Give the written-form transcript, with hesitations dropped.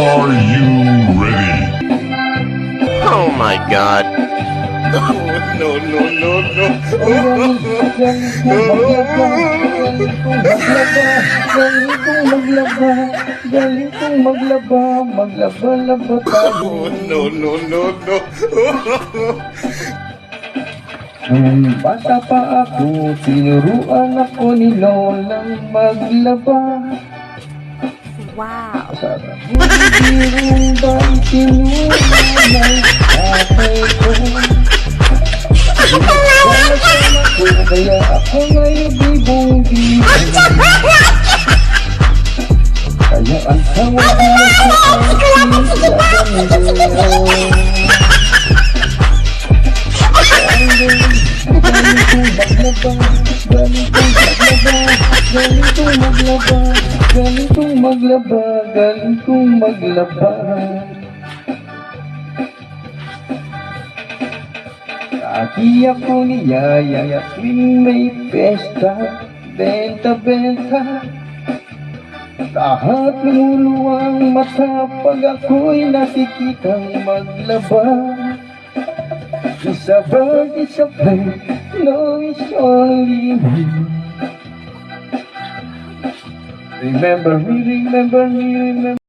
Are you ready? Oh my god. No, no, no, no. Galing kong maglaba, maglaba-laba tayo. No, no, no, no. Bata pa ako, tinuruan ako ni Lolang maglaba. Wow. Sarap birong ba tinuruan ng tatay ko? Kaya ako ngayon bibong-bibong. Kaya ang tawag mo sa aking labandero. Galing kong maglaba. Lagi ako niyayaya tuwing may pesta, benta-benta. Lahat lumuluwang mata pag ako'y nakikitang maglaba. Isabay, no, it's only me. Remember me.